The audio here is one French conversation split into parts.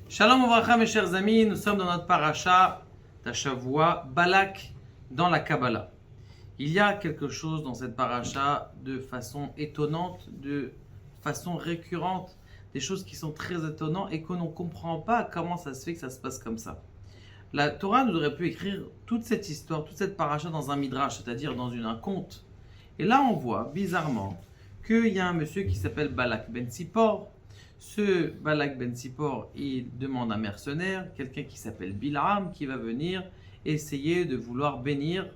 Shalom Ouvracha, mes chers amis, nous sommes dans notre paracha d'Ashavua, Balak dans la Kabbalah. Il y a quelque chose dans cette paracha de façon étonnante, de façon récurrente, des choses qui sont très étonnantes et qu'on ne comprend pas comment ça se fait que ça se passe comme ça. La Torah nous aurait pu écrire toute cette histoire, toute cette paracha dans un midrash, c'est-à-dire dans un conte. Et là on voit, bizarrement, qu'il y a un monsieur qui s'appelle Balak ben Tzipor. Ce Balak ben Tzipor, il demande un mercenaire, quelqu'un qui s'appelle Bil'am, qui va venir essayer de vouloir bénir,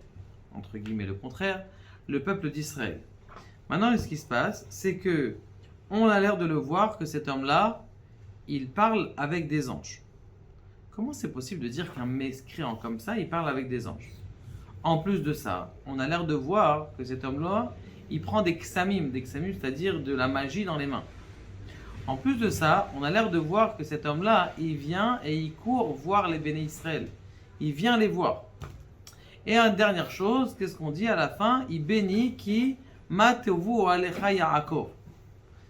entre guillemets le contraire, le peuple d'Israël. Maintenant, ce qui se passe, c'est que on a l'air de le voir que cet homme-là, il parle avec des anges. Comment c'est possible de dire qu'un mécréant comme ça, il parle avec des anges? En plus de ça, on a l'air de voir que cet homme-là, il prend des ksamim, c'est-à-dire de la magie dans les mains. En plus de ça, on a l'air de voir que cet homme-là, il vient et il court voir les béné Israël. Il vient les voir. Et une dernière chose, qu'est-ce qu'on dit à la fin? Il bénit qui Matevu alecha Yaakov.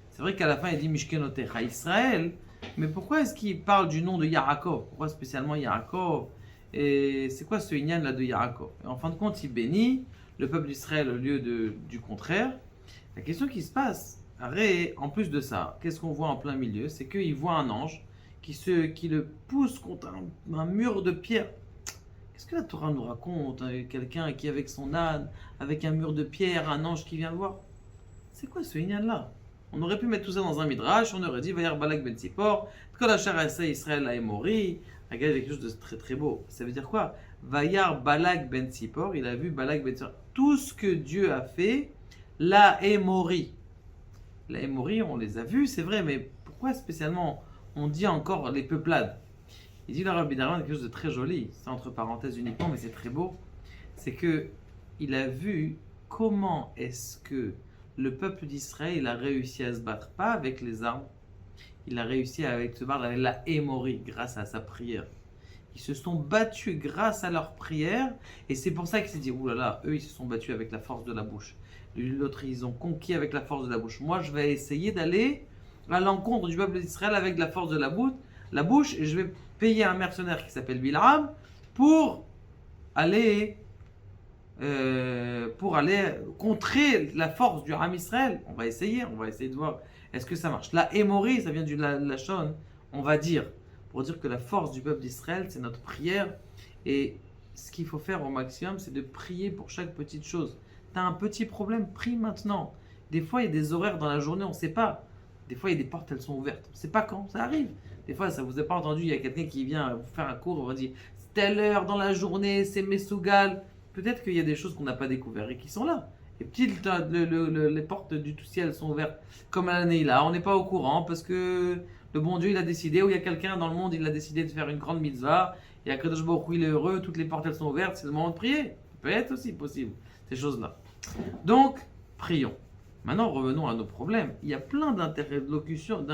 C'est vrai qu'à la fin, il dit Mishkenotecha Israël, mais pourquoi est-ce qu'il parle du nom de Yaakov? Pourquoi spécialement Yaakov? Et c'est quoi ce inyan là de Yaakov? Et en fin de compte, il bénit le peuple d'Israël au lieu du contraire. La question qui se passe, en plus de ça, qu'est-ce qu'on voit en plein milieu? C'est qu'il voit un ange qui le pousse contre un mur de pierre. Qu'est-ce que la Torah nous raconte? Quelqu'un qui est avec son âne, avec un mur de pierre, un ange qui vient le voir. C'est quoi ce inyan-là? On aurait pu mettre tout ça dans un midrash, on aurait dit Vayar Balak ben Tzipor, Kodashar Israël a Emori. Regardez quelque chose de très très beau. Ça veut dire quoi? Vayar Balak ben Tzipor, il a vu Balak ben Tzipor. Tout ce que Dieu a fait, la Emori. La Emori, on les a vus, c'est vrai, mais pourquoi spécialement on dit encore les peuplades? Il dit le Rabbi Darman quelque chose de très joli, c'est entre parenthèses uniquement, mais c'est très beau. C'est que il a vu comment est-ce que le peuple d'Israël a réussi à se battre, pas avec les armes, il a réussi à se battre avec la Emori, grâce à sa prière. Ils se sont battus grâce à leur prière, et c'est pour ça qu'il s'est dit, oulala, eux ils se sont battus avec la force de la bouche. L'autre, ils ont conquis avec la force de la bouche. Moi, je vais essayer d'aller à l'encontre du peuple d'Israël avec la force de la bouche, et je vais payer un mercenaire qui s'appelle Bil'am pour aller contrer la force du Ham Israël. On va essayer de voir est-ce que ça marche. La Emori, ça vient du Lachon, on va dire, pour dire que la force du peuple d'Israël, c'est notre prière, et ce qu'il faut faire au maximum, c'est de prier pour chaque petite chose. Tu as un petit problème, prie maintenant. Des fois, il y a des horaires dans la journée, on ne sait pas. Des fois, il y a des portes, elles sont ouvertes. On ne sait pas quand, ça arrive. Des fois, ça ne vous a pas entendu, il y a quelqu'un qui vient vous faire un cours, on va dire, c'est telle heure dans la journée, c'est Messougal. Peut-être qu'il y a des choses qu'on n'a pas découvertes et qui sont là. Et petites, les portes du tout ciel sont ouvertes, comme à l'année là. On n'est pas au courant parce que le bon Dieu, il a décidé, ou il y a quelqu'un dans le monde, il a décidé de faire une grande mitzvah. Et à Kadosh Baruch Hu, il est heureux, toutes les portes, elles sont ouvertes, c'est le moment de prier. Ça peut être aussi possible, ces choses-là. Donc, prions. Maintenant, revenons à nos problèmes. Il y a plein d'interlocutions,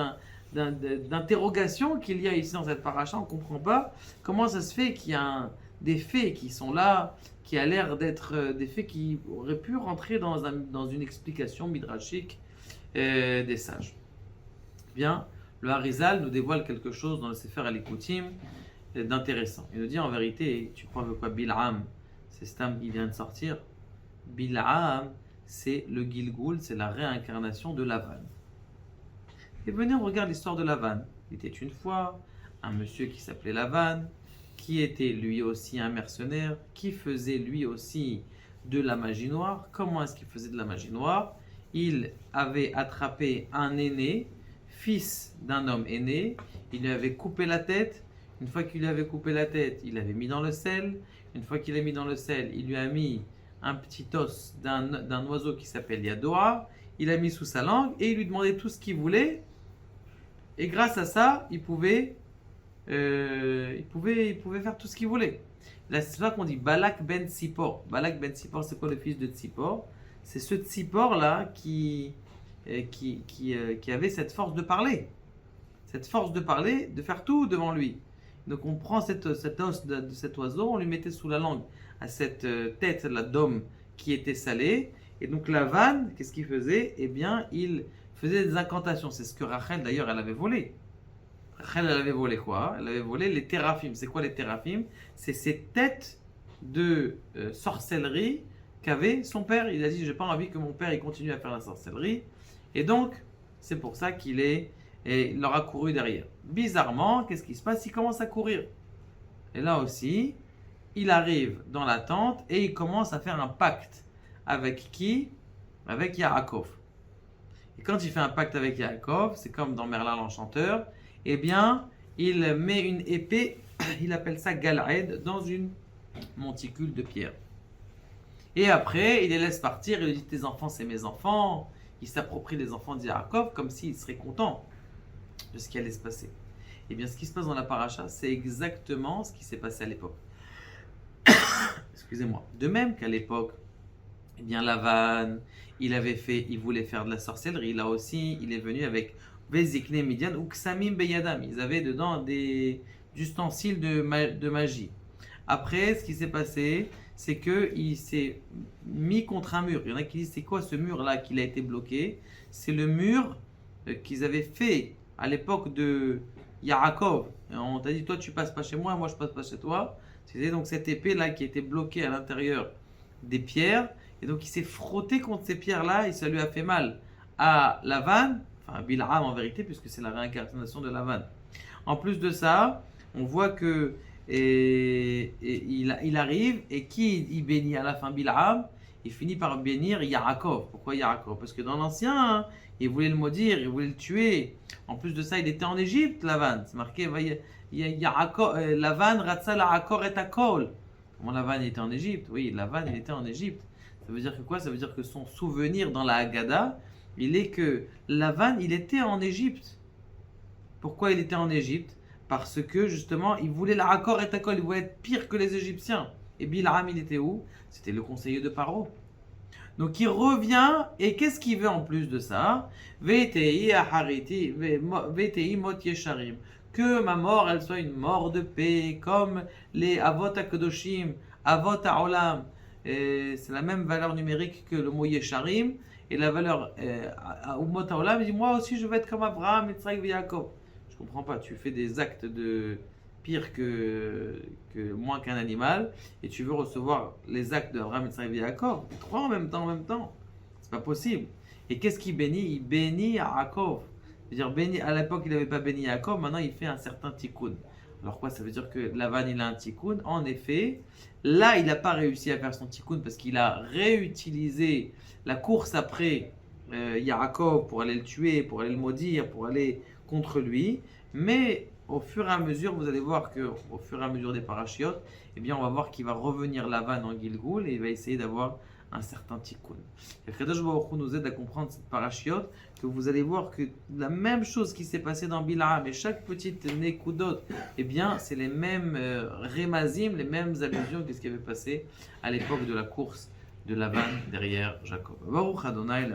d'interrogations qu'il y a ici dans cette paracha. On ne comprend pas comment ça se fait qu'il y a des faits qui sont là, qui a l'air d'être des faits qui auraient pu rentrer dans une explication midrashique des sages. Bien, le Harizal nous dévoile quelque chose dans le Sefer Alikutim d'intéressant. Il nous dit en vérité, tu crois que quoi, Bil'am, c'est Stam qui vient de sortir. Bil'am, c'est le Gilgul, c'est la réincarnation de Lavan. Et venez, on regarde l'histoire de Lavan. Il était une fois un monsieur qui s'appelait Lavan, qui était lui aussi un mercenaire, qui faisait lui aussi de la magie noire. Comment est-ce qu'il faisait de la magie noire? Il avait attrapé un aîné, fils d'un homme aîné, il lui avait coupé la tête. Une fois qu'il lui avait coupé la tête, il l'avait mis dans le sel. Une fois qu'il l'a mis dans le sel, il lui a mis un petit os d'un oiseau qui s'appelle Yadoa. Il l'a mis sous sa langue et il lui demandait tout ce qu'il voulait. Et grâce à ça, il pouvait faire tout ce qu'il voulait. Là, c'est ça qu'on dit Balak ben Tzipor. Balak ben Tzipor, c'est quoi le fils de Tzipor? C'est ce Tzipor là qui avait cette force de parler. Cette force de parler, de faire tout devant lui. Donc on prend cet os de cet oiseau, on lui mettait sous la langue à cette tête là, d'homme qui était salée. Et donc Lavan, qu'est-ce qu'il faisait? Eh bien, il faisait des incantations. C'est ce que Rachel d'ailleurs, elle avait volé. Rachel, elle avait volé quoi? Elle avait volé les téraphim. C'est quoi les téraphim? C'est ces têtes de sorcellerie qu'avait son père. Il a dit, j'ai pas envie que mon père il continue à faire la sorcellerie. Et donc, c'est pour ça il leur a couru derrière. Bizarrement, qu'est-ce qui se passe? Il commence à courir. Et là aussi, il arrive dans la tente et il commence à faire un pacte. Avec qui? Avec Yaakov. Et quand il fait un pacte avec Yaakov, c'est comme dans Merlin l'Enchanteur, eh bien, il met une épée, il appelle ça Galaed, dans une monticule de pierre. Et après, il les laisse partir, il dit, tes enfants, c'est mes enfants. Il s'approprie les enfants d'Yaakov comme s'il serait content de ce qui allait se passer. Eh bien, ce qui se passe dans la paracha, c'est exactement ce qui s'est passé à l'époque. Excusez-moi. De même qu'à l'époque, eh bien, Lavan, il voulait faire de la sorcellerie. Là aussi, il est venu avec Vezikne Midian ou Ksamim Beyadam. Ils avaient dedans des ustensiles de magie. Après, ce qui s'est passé, c'est qu'il s'est mis contre un mur. Il y en a qui disent, c'est quoi ce mur-là qu'il a été bloqué? C'est le mur qu'ils avaient fait à l'époque de Yaakov. On t'a dit, toi tu passes pas chez moi, moi je passe pas chez toi. C'était donc cette épée-là qui était bloquée à l'intérieur des pierres. Et donc il s'est frotté contre ces pierres-là et ça lui a fait mal à Lavan, enfin Bil'am en vérité, puisque c'est la réincarnation de Lavan. En plus de ça, on voit que il arrive et qui il bénit à la fin Bil'am? Il finit par bénir Yaakov. Pourquoi Yaakov? Parce que dans l'ancien, il voulait le maudire, il voulait le tuer. En plus de ça, il était en Égypte, Lavan. C'est marqué Lavan Ratsa La'akor et Akol. Comment Lavan était en Égypte? Oui, Lavan il était en Égypte. Ça veut dire que quoi? Ça veut dire que son souvenir dans la Haggadah, il est que Lavan il était en Égypte. Pourquoi il était en Égypte? Parce que justement, il voulait la Akor et Akol, il voulait être pire que les Égyptiens. Et Bil'am, il était où? C'était le conseiller de Paro. Donc il revient, et qu'est-ce qu'il veut en plus de ça? Vetei ahariti, vetei mot yesharim. Que ma mort, elle soit une mort de paix, comme les Avot HaKadoshim, Avot HaOlam. C'est la même valeur numérique que le mot yesharim, et la valeur Umot HaOlam, il dit, moi aussi je veux être comme Abraham, Yitzhak et Yaakov. Je comprends pas, tu fais des actes de pire que moins qu'un animal, et tu veux recevoir les actes d'Abraham, Yitzhak et Yaakov. Trois en même temps. C'est pas possible. Et qu'est-ce qu'il bénit? Il bénit Yaakov. C'est-à-dire, à l'époque, il n'avait pas béni Yaakov, maintenant il fait un certain tikkun. Alors quoi, ça veut dire que Lavan, il a un tikkun? En effet, là, il n'a pas réussi à faire son tikkun parce qu'il a réutilisé la course après Yaakov pour aller le tuer, pour aller le maudire, pour aller contre lui. Mais au fur et à mesure, vous allez voir qu'au fur et à mesure des parachiotes, eh bien, on va voir qu'il va revenir Lavan en Gilgoul et il va essayer d'avoir un certain tikkun. Et Kadosh Baruch Hu nous aide à comprendre cette parachiote, que vous allez voir que la même chose qui s'est passée dans Bil'am et chaque petite nekudot, eh bien, c'est les mêmes remazim, les mêmes allusions que ce qui avait passé à l'époque de la course de Lavan derrière Jacob. Baruch Adonai,